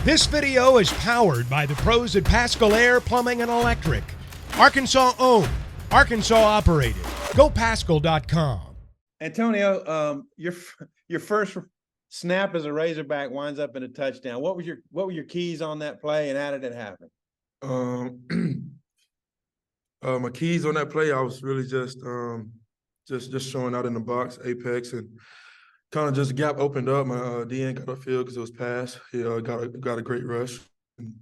This video is powered by the pros at Pascal Air Plumbing and Electric. Arkansas owned, Arkansas operated. GoPascal.com. Antonio, your first snap as a Razorback winds up in a touchdown. What were your keys on that play, and how did it happen? My keys on that play, I was really just showing out in the box, apex, and kind of just gap opened up. My DN got upfield because it was pass. He got a great rush. And,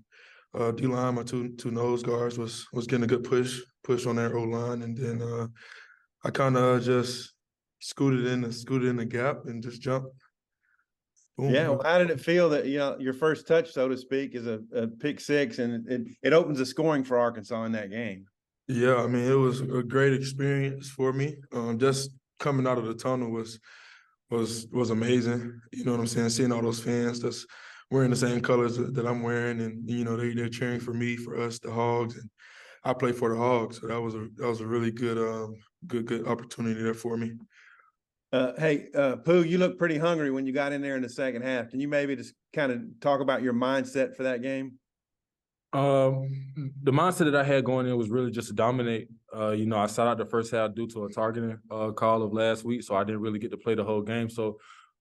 D-line, my two nose guards was getting a good push on that O-line, and then I kind of just scooted in the gap and just jumped. Boom. Yeah, well, how did it feel that your first touch, so to speak, is a pick six, and it opens the scoring for Arkansas in that game? Yeah, I mean, it was a great experience for me. Just coming out of the tunnel was amazing. You know what I'm saying? Seeing all those fans that's wearing the same colors that I'm wearing, and they're cheering for me, for us, the Hogs, and I play for the Hogs, so that was a really good opportunity there for me. Hey, Pooh, you look pretty hungry when you got in there in the second half. Can you maybe just kind of talk about your mindset for that game? The mindset that I had going in was really just to dominate. I sat out the first half due to a targeting call of last week, so I didn't really get to play the whole game. So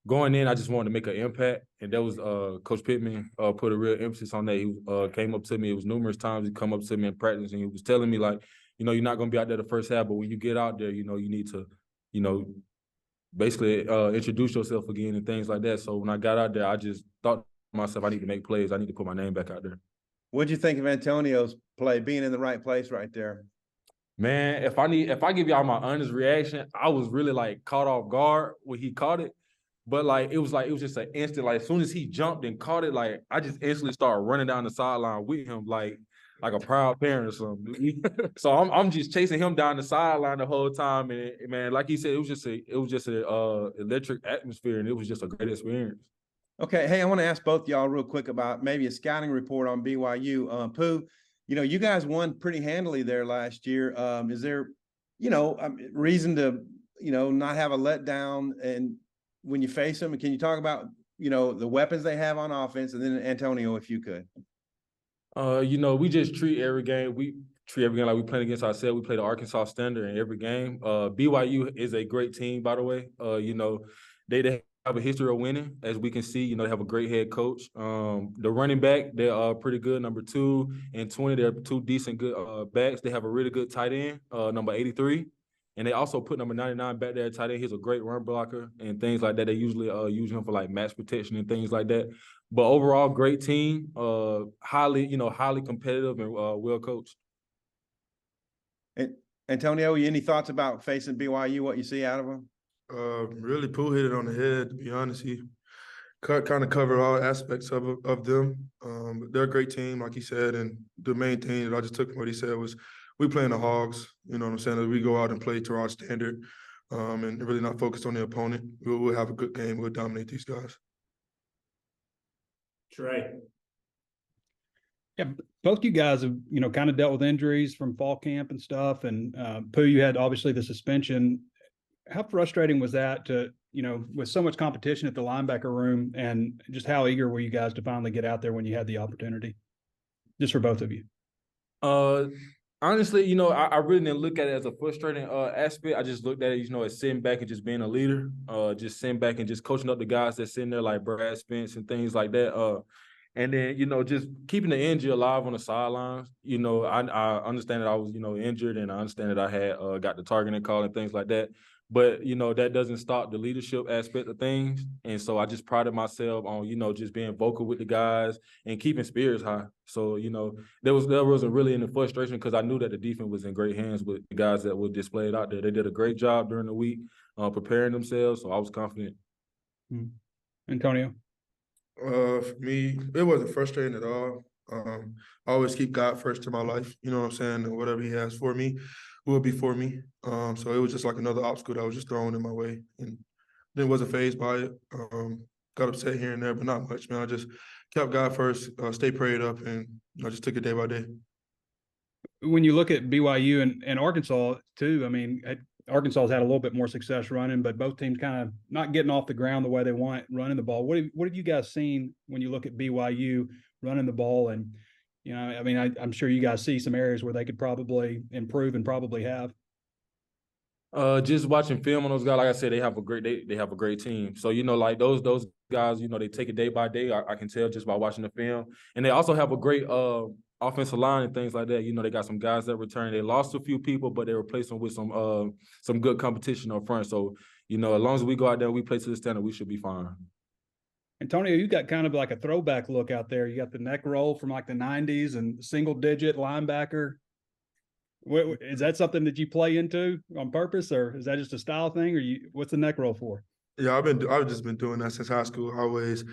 going in, I just wanted to make an impact, and that was Coach Pittman put a real emphasis on that. He came up to me. It was numerous times he'd come up to me in practice, and he was telling me, like, you're not going to be out there the first half, but when you get out there, you need to, basically introduce yourself again and things like that. So when I got out there, I just thought to myself, I need to make plays. I need to put my name back out there. What'd you think of Antonio's play, being in the right place right there? Man, if I give y'all my honest reaction, I was really caught off guard when he caught it. But it was just an instant, as soon as he jumped and caught it, I just instantly started running down the sideline with him like a proud parent or something. So I'm just chasing him down the sideline the whole time, and man, like he said, it was just an electric atmosphere, and it was just a great experience. Okay, hey, I want to ask both y'all real quick about maybe a scouting report on BYU. Pooh, you guys won pretty handily there last year. Is there, reason to, not have a letdown and when you face them? And can you talk about, the weapons they have on offense, and then Antonio, if you could? We just treat every game. We treat every game like we playing against ourselves. We play the Arkansas standard in every game. BYU is a great team, by the way. They have a history of winning, as we can see. They have a great head coach. The running back, they're pretty good. Number 2 and 20, they're two decent good backs. They have a really good tight end, number 83. And they also put number 99 back there at tight end. He's a great run blocker and things like that. They usually use him for match protection and things like that. But overall, great team, highly competitive and well coached. Antonio, any thoughts about facing BYU? What you see out of them? Really, Pooh hit it on the head. To be honest, he kind of covered all aspects of them. But they're a great team, like he said. And the main thing that I just took from what he said was, we playing the Hogs. You know what I'm saying? That we go out and play to our standard, and really not focused on the opponent. We'll have a good game. We'll dominate these guys. Trey. Yeah, both you guys have, kind of dealt with injuries from fall camp and stuff. And Pooh, you had obviously the suspension. How frustrating was that to, with so much competition at the linebacker room, and just how eager were you guys to finally get out there when you had the opportunity? Just for both of you. Honestly, I really didn't look at it as a frustrating aspect. I just looked at it, as sitting back and just being a leader, just sitting back and just coaching up the guys that's sitting there like Brad Spence and things like that. And then, just keeping the energy alive on the sidelines. I understand that I was, injured, and I understand that I had got the targeting call and things like that. But, that doesn't stop the leadership aspect of things. And so I just prided myself on, just being vocal with the guys and keeping spirits high. So, there wasn't really any frustration, because I knew that the defense was in great hands with the guys that were displayed out there. They did a great job during the week preparing themselves, so I was confident. Antonio? For me, it wasn't frustrating at all. I always keep God first in my life. You know what I'm saying? And whatever he has for me will be for me. So it was just like another obstacle that was just thrown in my way, and then wasn't fazed by it. Got upset here and there, but not much, man. I just kept God first, stay prayed up, and I just took it day by day. When you look at BYU and Arkansas too, I mean, Arkansas has had a little bit more success running, but both teams kind of not getting off the ground the way they want running the ball. What have you guys seen when you look at BYU running the ball? And, you know, I mean, I'm sure you guys see some areas where they could probably improve and probably have. Just watching film on those guys, like I said, they have a great team. So, you know, like those guys, you know, they take it day by day. I can tell just by watching the film. And they also have a great offensive line and things like that. You know, they got some guys that return. They lost a few people, but they replaced them with some good competition up front. So, you know, as long as we go out there and we play to the standard, we should be fine. Antonio, you got kind of like a throwback look out there. You got the neck roll from like the 90s and single digit linebacker. Is that something that you play into on purpose, or is that just a style thing, or what's the neck roll for? Yeah, I've just been doing that since high school. I always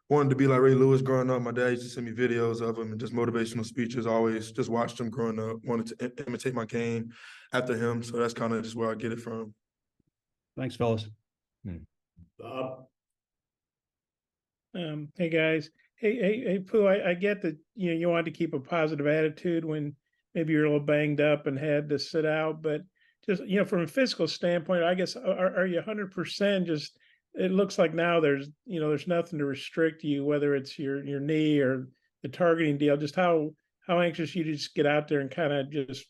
wanted to be like Ray Lewis growing up. My dad used to send me videos of him and just motivational speeches. I always just watched him growing up, wanted to imitate my game after him. So that's kind of just where I get it from. Thanks, fellas. Bob. Hey guys. Hey, Pooh, I get that you wanted to keep a positive attitude when maybe you're a little banged up and had to sit out, but just, from a physical standpoint, I guess, are you 100%? Just, it looks like now there's nothing to restrict you, whether it's your knee or the targeting deal. Just how anxious you to just get out there and kind of just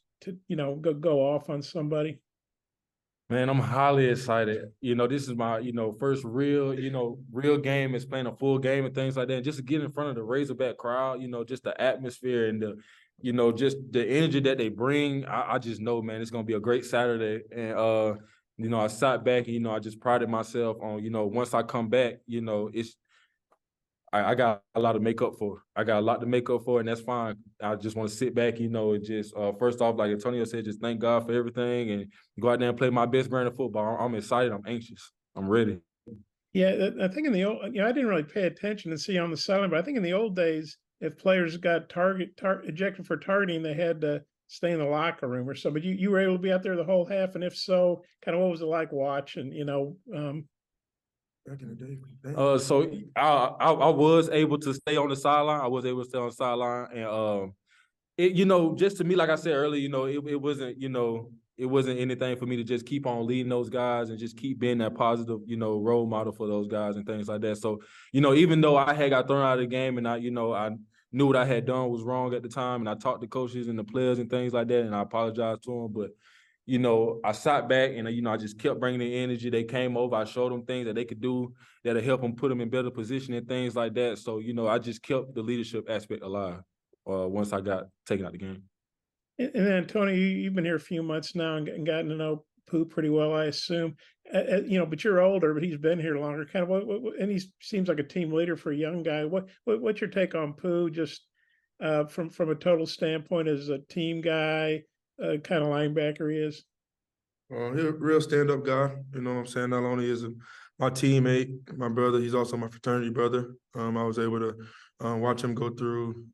go off on somebody. Man, I'm highly excited. This is my, first real game, is playing a full game and things like that. And just to get in front of the Razorback crowd, just the atmosphere and just the energy that they bring. I just know, man, it's going to be a great Saturday. And, I sat back and, I just prided myself on, once I come back, I got a lot to make up for. I got a lot to make up for, and that's fine. I just want to sit back, and just first off, like Antonio said, just thank God for everything and go out there and play my best brand of football. I'm excited. I'm anxious. I'm ready. Yeah, I think in the old, I didn't really pay attention and see on the sideline, but I think in the old days, if players got ejected for targeting, they had to stay in the locker room or so. But you were able to be out there the whole half, and if so, kind of what was it like watching? Back in the day. So I was able to stay on the sideline. I was able to stay on the sideline, and just to me, like I said earlier, it wasn't, it wasn't anything for me to just keep on leading those guys and just keep being that positive, role model for those guys and things like that. So, even though I had got thrown out of the game and I knew what I had done was wrong at the time, and I talked to coaches and the players and things like that, and I apologized to them, but I sat back and, I just kept bringing the energy. They came over. I showed them things that they could do that'll help them put them in better position and things like that. So, I just kept the leadership aspect alive once I got taken out the game. And then, Tony, you've been here a few months now and gotten to know Pooh pretty well, I assume. But you're older, but he's been here longer. Kind of what and he seems like a team leader for a young guy. What's your take on Pooh, just from a total standpoint as a team guy? Kind of linebacker he is. He's a real stand-up guy. You know what I'm saying? Not only is he my teammate, my brother, he's also my fraternity brother. I was able to watch him go through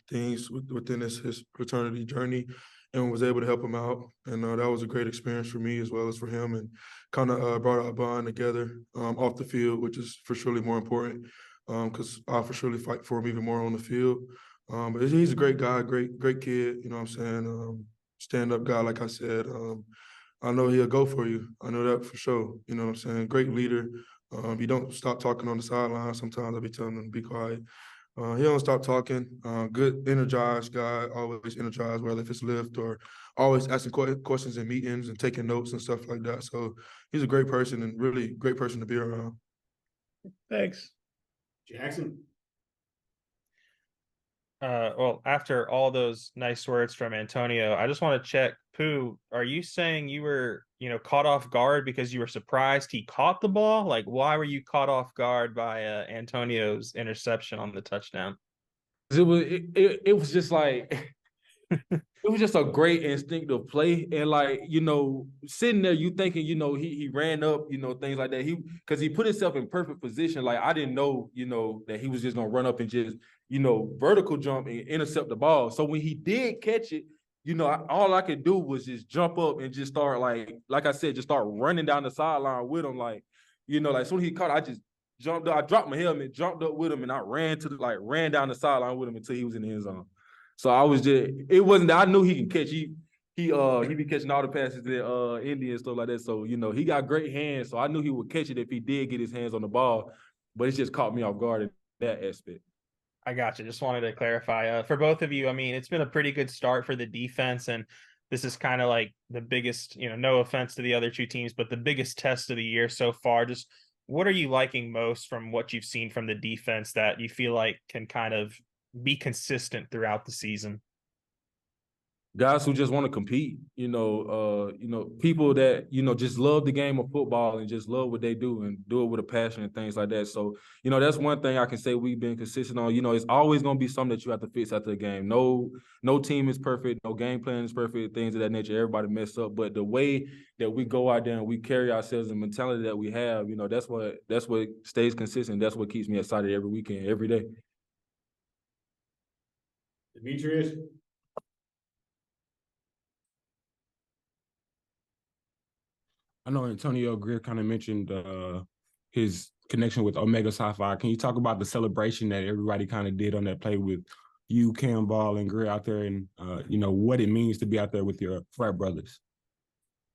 things within his fraternity journey and was able to help him out. And that was a great experience for me as well as for him, and kind of brought our bond together off the field, which is for surely more important because I'll for surely fight for him even more on the field. But he's a great guy, great kid. You know what I'm saying? Stand-up guy, like I said. I know he'll go for you. I know that for sure. You know what I'm saying? Great leader. You don't stop talking on the sideline. Sometimes I'll be telling him to be quiet. He don't stop talking. Good, energized guy, always energized, whether if it's lift or always asking questions in meetings and taking notes and stuff like that. So he's a great person and really great person to be around. Thanks. Jackson. Well, after all those nice words from Antonio, I just want to check, Pooh, are you saying you were, caught off guard because you were surprised he caught the ball? Like, why were you caught off guard by Antonio's interception on the touchdown? It was just like it was just a great instinctive play, and like sitting there, you thinking he ran up, things like that. Because he put himself in perfect position. Like I didn't know that he was just gonna run up and just vertical jump and intercept the ball. So when he did catch it, all I could do was just jump up and just start like I said, just start running down the sideline with him. Like as soon as he caught it, I just jumped up. I dropped my helmet, jumped up with him, and I ran down the sideline with him until he was in the end zone. So it wasn't that I knew he can catch. he be catching all the passes to Indy and stuff like that. So, you know, he got great hands. So I knew he would catch it if he did get his hands on the ball. But it just caught me off guard in that aspect. I got you. Just wanted to clarify. For both of you, I mean, it's been a pretty good start for the defense, and this is kind of like the biggest, no offense to the other two teams, but the biggest test of the year so far. Just what are you liking most from what you've seen from the defense that you feel like can kind of be consistent throughout the season? Guys who just want to compete, people that, just love the game of football and just love what they do and do it with a passion and things like that. So, that's one thing I can say we've been consistent on. It's always going to be something that you have to fix after the game. No team is perfect. No game plan is perfect, things of that nature. Everybody mess up. But the way that we go out there and we carry ourselves, the mentality that we have, that's what stays consistent. That's what keeps me excited every weekend, every day. Demetrius. I know Antonio Grier kind of mentioned his connection with Omega Sci-Fi. Can you talk about the celebration that everybody kind of did on that play with you, Cam Ball, and Grier out there, and what it means to be out there with your frat brothers?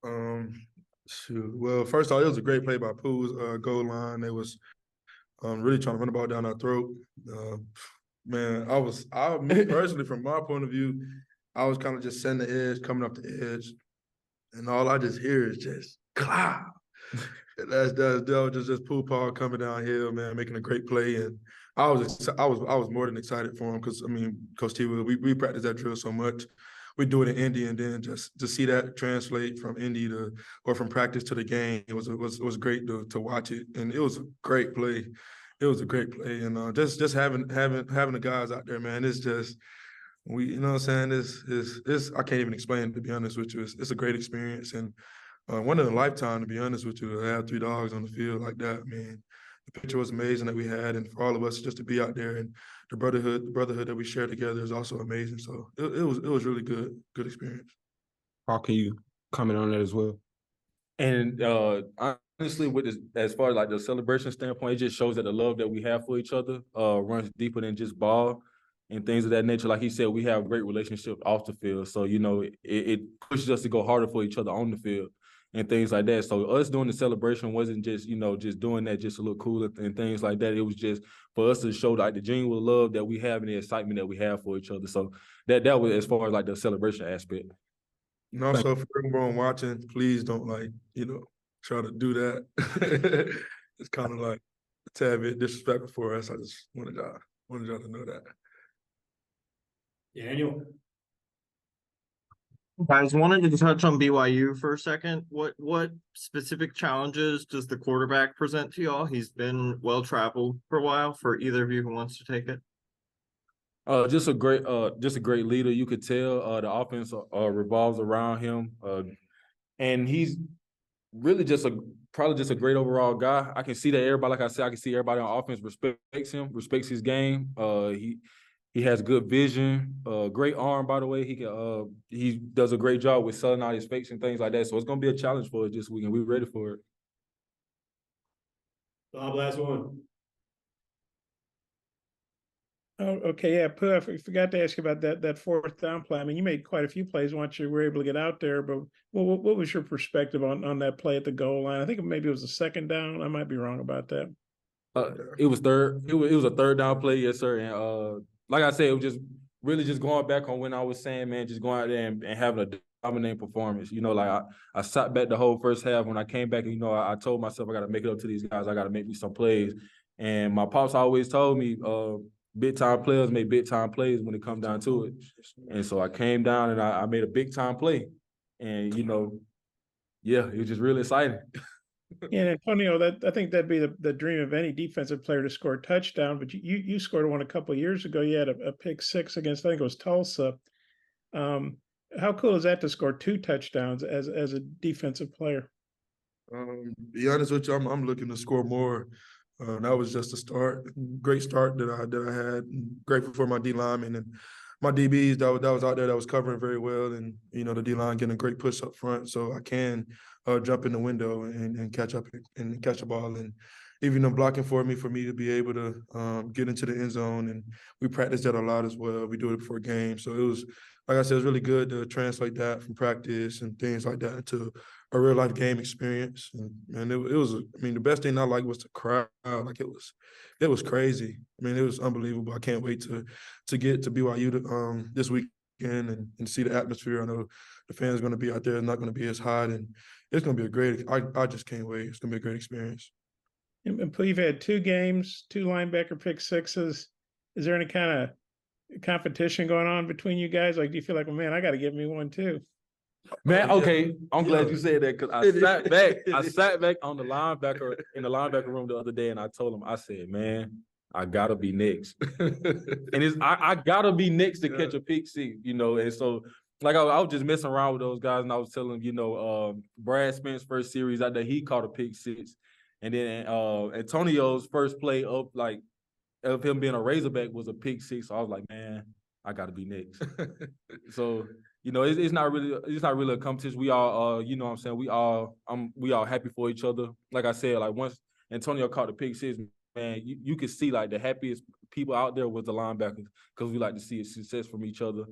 Well, first off, it was a great play by Pooh's goal line. They was really trying to run the ball down our throat. Man, me personally, from my point of view, I was kind of just setting the edge, coming up the edge, and all I just hear is just cloud. That was just Pooh Paul coming downhill, man, making a great play, and I was more than excited for him because Coach T, we practice that drill so much. We do it in Indy, and then just to see that translate from Indy or from practice to the game, it was great to watch it, and it was a great play. It was a great play, and just having the guys out there, man, it's just you know what I'm saying. It's I can't even explain it, to be honest with you. It's a great experience, and one in a lifetime, to be honest with you, to have 3 dogs on the field like that, man. The picture was amazing that we had, and for all of us just to be out there, and the brotherhood that we share together is also amazing. So it was really good experience. How can you comment on that as well? And honestly, with this, as far as like the celebration standpoint, it just shows that the love that we have for each other runs deeper than just ball and things of that nature. Like he said, we have a great relationship off the field. So, it pushes us to go harder for each other on the field and things like that. So us doing the celebration wasn't just, just doing that just to look cool and things like that. It was just for us to show like the genuine love that we have and the excitement that we have for each other. So that was as far as like the celebration aspect. And also for everyone watching, please don't try to do that. It's kind of like a tad bit disrespectful for us. I just wanted y'all to know that. Daniel. Guys, wanted to touch on BYU for a second. What specific challenges does the quarterback present to y'all? He's been well traveled for a while. For either of you who wants to take it. Just a great leader. You could tell the offense revolves around him, and he's really probably just a great overall guy. I can see that everybody, like I said, I can see everybody on offense respects him, respects his game. He has good vision, great arm, by the way. He does a great job with selling out his fakes and things like that. So it's gonna be a challenge for us this weekend. We're ready for it. Bob, last one. Oh, okay, yeah, Pooh, I forgot to ask you about that fourth down play. I mean, you made quite a few plays once you were able to get out there, but what was your perspective on that play at the goal line? I think maybe it was a second down. I might be wrong about that. It was third. It was a third down play, yes, sir. And like I said, it was just really just going back on when I was saying, man, just going out there and having a dominating performance. I sat back the whole first half. When I came back, I told myself I got to make it up to these guys. I got to make me some plays. And my pops always told me, big-time players make big-time plays when it comes down to it. And so I came down and I made a big-time play. And, it was just really exciting. Yeah, Antonio, I think that'd be the dream of any defensive player to score a touchdown. But you scored one a couple of years ago. You had a pick six against, I think it was Tulsa. How cool is that to score 2 touchdowns as a defensive player? Be honest with you, I'm looking to score more. That was just a start, great start that I had. Grateful for my D linemen and my DBs that was out there that was covering very well, and the D line getting a great push up front, so I can jump in the window and catch up and catch a ball even them blocking for me to be able to get into the end zone. And we practiced that a lot as well. We do it before games. So it was, like I said, it was really good to translate that from practice and things like that into a real life game experience. And it was, I mean, the best thing I liked was the crowd. Like it was crazy. I mean, it was unbelievable. I can't wait to get to BYU this weekend and see the atmosphere. I know the fans are going to be out there. It's not going to be as hot, and it's going to be a great. I just can't wait. It's going to be a great experience. And Pooh, you've had 2 games, 2 linebacker pick sixes. Is there any kind of competition going on between you guys? Like, do you feel like, well, man, I got to get me one too? Man, okay, I'm glad Yeah. you said that because I sat back on the linebacker in the linebacker room the other day, and I told him, I said, man, I gotta be next, and I gotta be next to catch a pick six, you know. And so, like I was just messing around with those guys, and I was telling them, you know, Brad Spence's first series out there, he caught a pick six, and then Antonio's first play of him being a Razorback was a pick six. So I was like, man, I gotta be next. So, you know, it's not really a competition. We all, you know what I'm saying, we all happy for each other. Like I said, like once Antonio caught the pick six, man, you could see like the happiest people out there was the linebackers because we like to see a success from each other.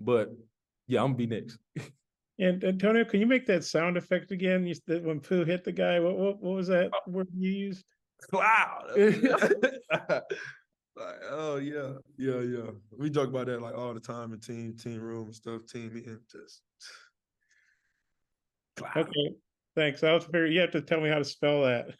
But yeah, I'm gonna be next. And Antonio, can you make that sound effect again? When Pooh hit the guy, what was that word you used? Wow. Like, oh yeah. We talk about that like all the time in team room and stuff, team meeting. Just Okay, thanks. I was figuring you have to tell me how to spell that.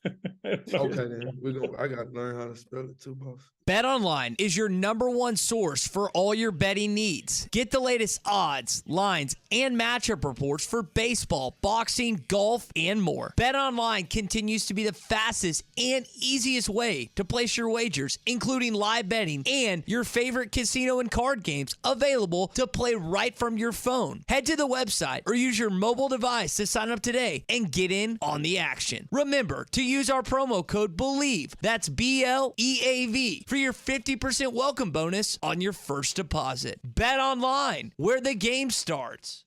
okay then. I gotta learn how to spell it too, boss. BetOnline is your #1 source for all your betting needs. Get the latest odds, lines, and matchup reports for baseball, boxing, golf, and more. BetOnline continues to be the fastest and easiest way to place your wagers, including live betting and your favorite casino and card games available to play right from your phone. Head to the website or use your mobile device to sign up today and get in on the action. Remember to use our promo code BELIEVE, that's BLEAV, for your 50% welcome bonus on your first deposit. Bet online, where the game starts.